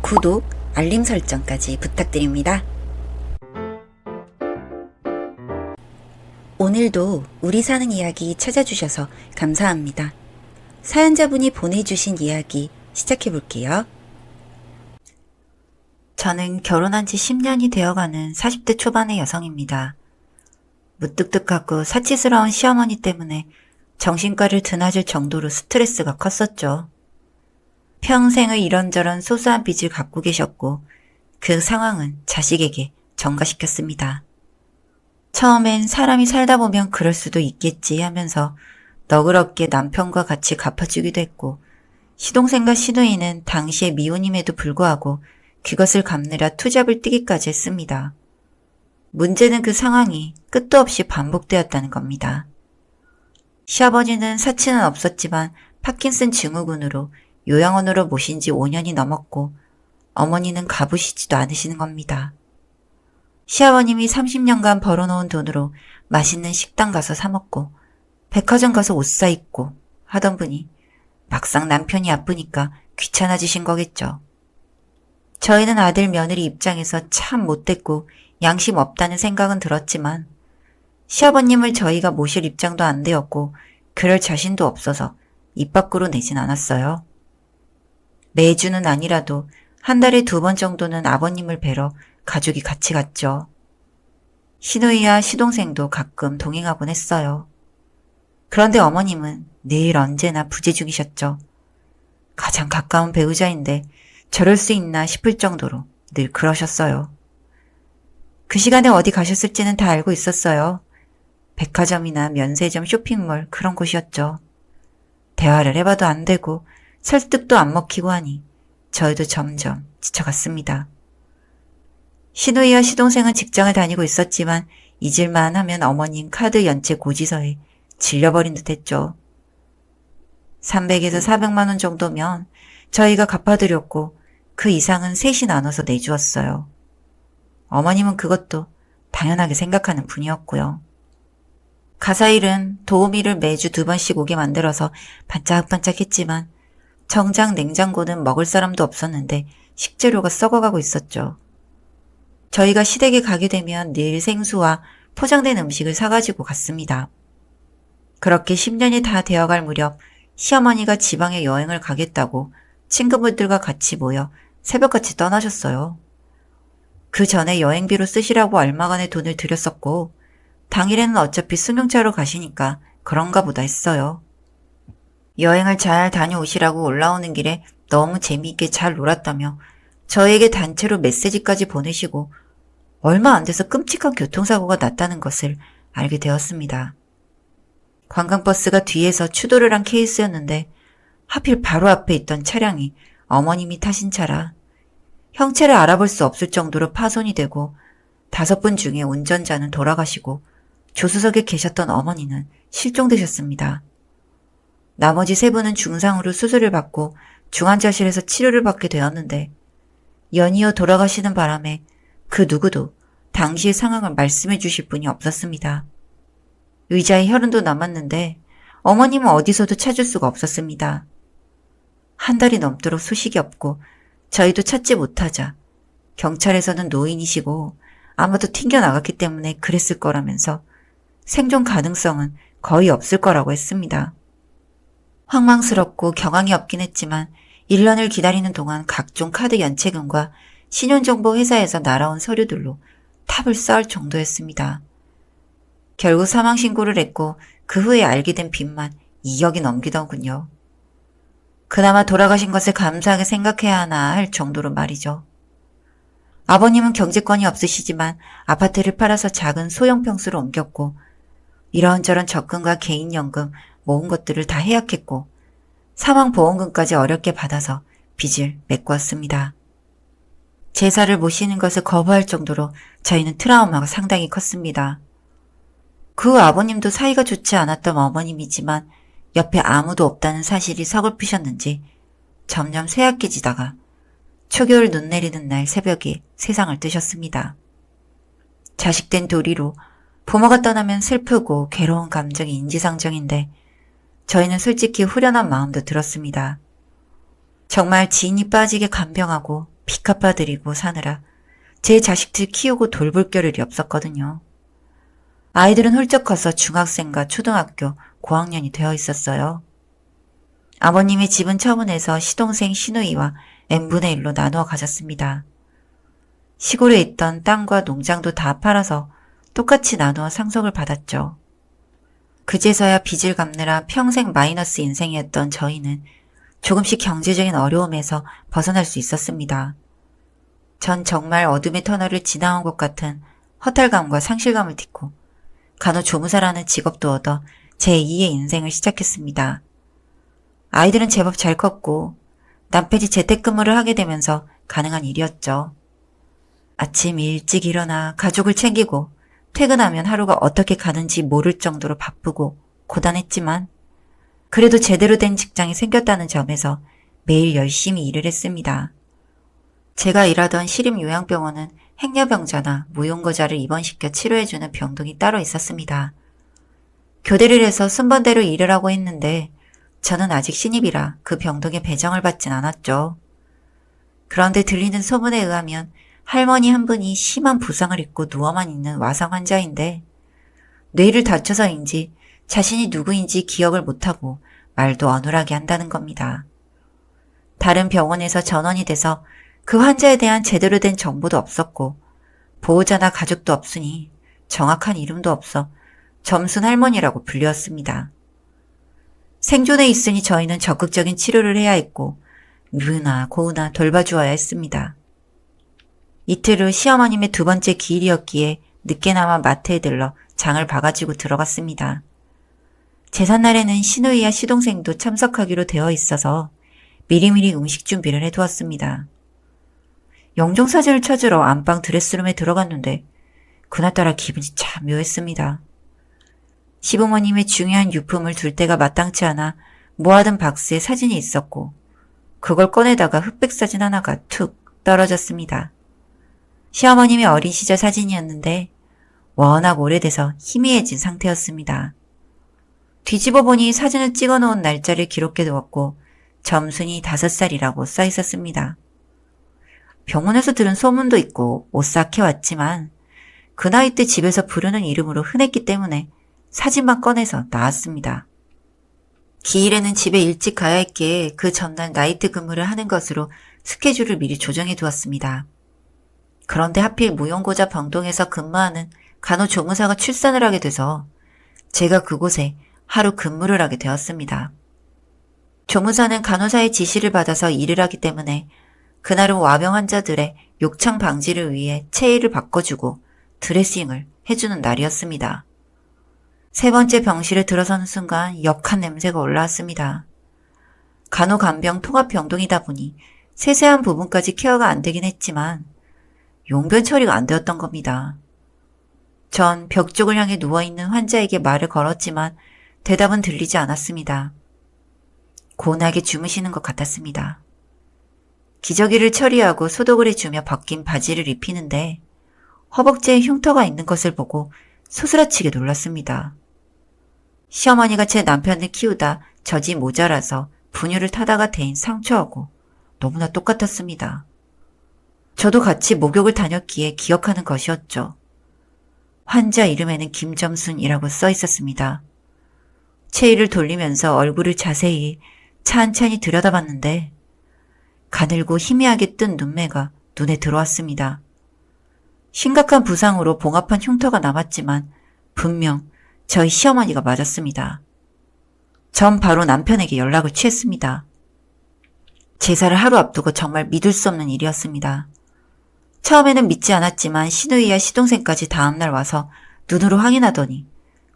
구독, 알림 설정까지 부탁드립니다. 오늘도 우리 사는 이야기 찾아주셔서 감사합니다. 사연자분이 보내주신 이야기 시작해볼게요. 저는 결혼한 지 10년이 되어가는 40대 초반의 여성입니다. 무뚝뚝하고 사치스러운 시어머니 때문에 정신과를 드나들 정도로 스트레스가 컸었죠. 평생의 이런저런 소소한 빚을 갖고 계셨고 그 상황은 자식에게 전가시켰습니다. 처음엔 사람이 살다 보면 그럴 수도 있겠지 하면서 너그럽게 남편과 같이 갚아주기도 했고 시동생과 시누이는 당시에 미혼임에도 불구하고 그것을 갚느라 투잡을 뛰기까지 했습니다. 문제는 그 상황이 끝도 없이 반복되었다는 겁니다. 시아버지는 사치는 없었지만 파킨슨 증후군으로 요양원으로 모신 지 5년이 넘었고 어머니는 가부시지도 않으시는 겁니다. 시아버님이 30년간 벌어놓은 돈으로 맛있는 식당 가서 사 먹고 백화점 가서 옷 사 입고 하던 분이 막상 남편이 아프니까 귀찮아지신 거겠죠. 저희는 아들 며느리 입장에서 참 못됐고 양심 없다는 생각은 들었지만 시아버님을 저희가 모실 입장도 안 되었고 그럴 자신도 없어서 입 밖으로 내진 않았어요. 매주는 아니라도 한 달에 2번 정도는 아버님을 뵈러 가족이 같이 갔죠. 시누이와 시동생도 가끔 동행하곤 했어요. 그런데 어머님은 늘 언제나 부재 중이셨죠. 가장 가까운 배우자인데 저럴 수 있나 싶을 정도로 늘 그러셨어요. 그 시간에 어디 가셨을지는 다 알고 있었어요. 백화점이나 면세점, 쇼핑몰 그런 곳이었죠. 대화를 해봐도 안 되고 설득도 안 먹히고 하니 저희도 점점 지쳐갔습니다. 시누이와 시동생은 직장을 다니고 있었지만 잊을만 하면 어머님 카드 연체 고지서에 질려버린 듯 했죠. 300에서 400만 원 정도면 저희가 갚아드렸고 그 이상은 셋이 나눠서 내주었어요. 어머님은 그것도 당연하게 생각하는 분이었고요. 가사일은 도우미를 매주 2번씩 오게 만들어서 반짝반짝했지만 정작 냉장고는 먹을 사람도 없었는데 식재료가 썩어가고 있었죠. 저희가 시댁에 가게 되면 늘 생수와 포장된 음식을 사가지고 갔습니다. 그렇게 10년이 다 되어갈 무렵 시어머니가 지방에 여행을 가겠다고 친구분들과 같이 모여 새벽같이 떠나셨어요. 그 전에 여행비로 쓰시라고 얼마간의 돈을 들였었고 당일에는 어차피 승용차로 가시니까 그런가 보다 했어요. 여행을 잘 다녀오시라고 올라오는 길에 너무 재미있게 잘 놀았다며 저에게 단체로 메시지까지 보내시고 얼마 안 돼서 끔찍한 교통사고가 났다는 것을 알게 되었습니다. 관광버스가 뒤에서 추돌을 한 케이스였는데 하필 바로 앞에 있던 차량이 어머님이 타신 차라 형체를 알아볼 수 없을 정도로 파손이 되고 5분 중에 운전자는 돌아가시고 조수석에 계셨던 어머니는 실종되셨습니다. 나머지 3분은 중상으로 수술을 받고 중환자실에서 치료를 받게 되었는데 연이어 돌아가시는 바람에 그 누구도 당시의 상황을 말씀해 주실 분이 없었습니다. 의자에 혈흔도 남았는데 어머님은 어디서도 찾을 수가 없었습니다. 한 달이 넘도록 소식이 없고 저희도 찾지 못하자 경찰에서는 노인이시고 아마도 튕겨나갔기 때문에 그랬을 거라면서 생존 가능성은 거의 없을 거라고 했습니다. 황망스럽고 경황이 없긴 했지만 1년을 기다리는 동안 각종 카드 연체금과 신용정보 회사에서 날아온 서류들로 탑을 쌓을 정도였습니다. 결국 사망신고를 했고 그 후에 알게 된 빚만 2억이 넘기더군요. 그나마 돌아가신 것을 감사하게 생각해야 하나 할 정도로 말이죠. 아버님은 경제권이 없으시지만 아파트를 팔아서 작은 소형 평수로 옮겼고 이런저런 적금과 개인연금 모은 것들을 다 해약했고 사망보험금까지 어렵게 받아서 빚을 메꾸었습니다. 제사를 모시는 것을 거부할 정도로 저희는 트라우마가 상당히 컸습니다. 그 아버님도 사이가 좋지 않았던 어머님이지만 옆에 아무도 없다는 사실이 서글프셨는지 점점 쇠약해지다가 초겨울 눈 내리는 날 새벽에 세상을 뜨셨습니다. 자식된 도리로 부모가 떠나면 슬프고 괴로운 감정이 인지상정인데 저희는 솔직히 후련한 마음도 들었습니다. 정말 지인이 빠지게 간병하고 피 뒷갚아드리고 사느라 제 자식들 키우고 돌볼 겨를이 없었거든요. 아이들은 훌쩍 커서 중학생과 초등학교 고학년이 되어 있었어요. 아버님의 집은 처분해서 시동생 시누이와 n분의 1로 나누어 가졌습니다. 시골에 있던 땅과 농장도 다 팔아서 똑같이 나누어 상속을 받았죠. 그제서야 빚을 갚느라 평생 마이너스 인생이었던 저희는 조금씩 경제적인 어려움에서 벗어날 수 있었습니다. 전 정말 어둠의 터널을 지나온 것 같은 허탈감과 상실감을 딛고 간호조무사라는 직업도 얻어 제2의 인생을 시작했습니다. 아이들은 제법 잘 컸고 남편이 재택근무를 하게 되면서 가능한 일이었죠. 아침 일찍 일어나 가족을 챙기고 퇴근하면 하루가 어떻게 가는지 모를 정도로 바쁘고 고단했지만 그래도 제대로 된 직장이 생겼다는 점에서 매일 열심히 일을 했습니다. 제가 일하던 시립요양병원은 행여병자나 무용고자를 입원시켜 치료해주는 병동이 따로 있었습니다. 교대를 해서 순번대로 일을 하고 있는데 저는 아직 신입이라 그 병동에 배정을 받진 않았죠. 그런데 들리는 소문에 의하면 할머니 한 분이 심한 부상을 입고 누워만 있는 와상 환자인데 뇌를 다쳐서인지 자신이 누구인지 기억을 못하고 말도 어눌하게 한다는 겁니다. 다른 병원에서 전원이 돼서 그 환자에 대한 제대로 된 정보도 없었고 보호자나 가족도 없으니 정확한 이름도 없어 점순 할머니라고 불렸습니다. 생존에 있으니 저희는 적극적인 치료를 해야 했고 뮤나 고우나 돌봐주어야 했습니다. 이틀 후 시어머님의 두 번째 기일이었기에 늦게나마 마트에 들러 장을 봐가지고 들어갔습니다. 제삿날에는 시누이와 시동생도 참석하기로 되어 있어서 미리미리 음식 준비를 해두었습니다. 영종사진을 찾으러 안방 드레스룸에 들어갔는데 그날따라 기분이 참 묘했습니다. 시부모님의 중요한 유품을 둘 데가 마땅치 않아 모아둔 박스에 사진이 있었고 그걸 꺼내다가 흑백 사진 하나가 툭 떨어졌습니다. 시어머님의 어린 시절 사진이었는데 워낙 오래돼서 희미해진 상태였습니다. 뒤집어 보니 사진을 찍어놓은 날짜를 기록해 두었고 점순이 5살이라고 써 있었습니다. 병원에서 들은 소문도 있고 오싹해 왔지만 그 나이 때 집에서 부르는 이름으로 흔했기 때문에 사진만 꺼내서 나왔습니다. 기일에는 집에 일찍 가야 했기에 그 전날 나이트 근무를 하는 것으로 스케줄을 미리 조정해 두었습니다. 그런데 하필 무용고자 병동에서 근무하는 간호조무사가 출산을 하게 돼서 제가 그곳에 하루 근무를 하게 되었습니다. 조무사는 간호사의 지시를 받아서 일을 하기 때문에 그날은 와병 환자들의 욕창 방지를 위해 체의를 바꿔주고 드레싱을 해주는 날이었습니다. 세 번째 병실에 들어서는 순간 역한 냄새가 올라왔습니다. 간호간병 통합병동이다 보니 세세한 부분까지 케어가 안 되긴 했지만 용변 처리가 안 되었던 겁니다. 전 벽 쪽을 향해 누워있는 환자에게 말을 걸었지만 대답은 들리지 않았습니다. 고운하게 주무시는 것 같았습니다. 기저귀를 처리하고 소독을 해주며 벗긴 바지를 입히는데 허벅지에 흉터가 있는 것을 보고 소스라치게 놀랐습니다. 시어머니가 제 남편을 키우다 젖이 모자라서 분유를 타다가 데인 상처하고 너무나 똑같았습니다. 저도 같이 목욕을 다녔기에 기억하는 것이었죠. 환자 이름에는 김점순이라고 써 있었습니다. 체위를 돌리면서 얼굴을 자세히 찬찬히 들여다봤는데 가늘고 희미하게 뜬 눈매가 눈에 들어왔습니다. 심각한 부상으로 봉합한 흉터가 남았지만 분명 저희 시어머니가 맞았습니다. 전 바로 남편에게 연락을 취했습니다. 제사를 하루 앞두고 정말 믿을 수 없는 일이었습니다. 처음에는 믿지 않았지만 시누이와 시동생까지 다음날 와서 눈으로 확인하더니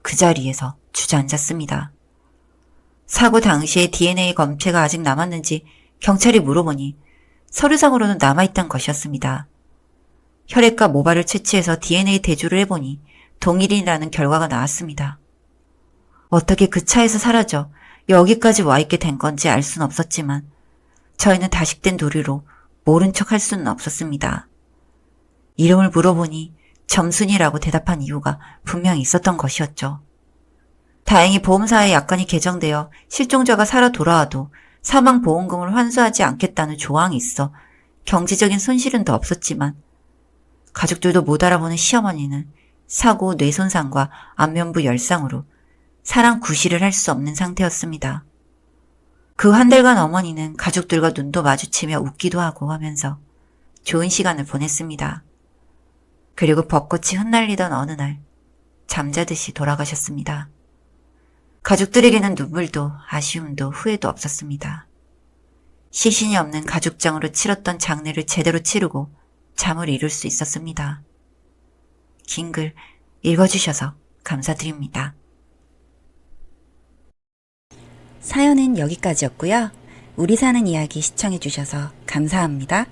그 자리에서 주저앉았습니다. 사고 당시에 DNA 검체가 아직 남았는지 경찰이 물어보니 서류상으로는 남아있던 것이었습니다. 혈액과 모발을 채취해서 DNA 대조를 해보니 동일인이라는 결과가 나왔습니다. 어떻게 그 차에서 사라져 여기까지 와 있게 된 건지 알 수는 없었지만 저희는 다식된 도리로 모른 척 할 수는 없었습니다. 이름을 물어보니 점순이라고 대답한 이유가 분명히 있었던 것이었죠. 다행히 보험사에 약관이 개정되어 실종자가 살아 돌아와도 사망보험금을 환수하지 않겠다는 조항이 있어 경제적인 손실은 더 없었지만 가족들도 못 알아보는 시어머니는 사고, 뇌손상과 안면부 열상으로 사랑 구실을 할 수 없는 상태였습니다. 그 한 달간 어머니는 가족들과 눈도 마주치며 웃기도 하고 하면서 좋은 시간을 보냈습니다. 그리고 벚꽃이 흩날리던 어느 날 잠자듯이 돌아가셨습니다. 가족들에게는 눈물도 아쉬움도 후회도 없었습니다. 시신이 없는 가족장으로 치렀던 장례를 제대로 치르고 잠을 이룰 수 있었습니다. 긴 글 읽어주셔서 감사드립니다. 사연은 여기까지였고요. 우리 사는 이야기 시청해주셔서 감사합니다.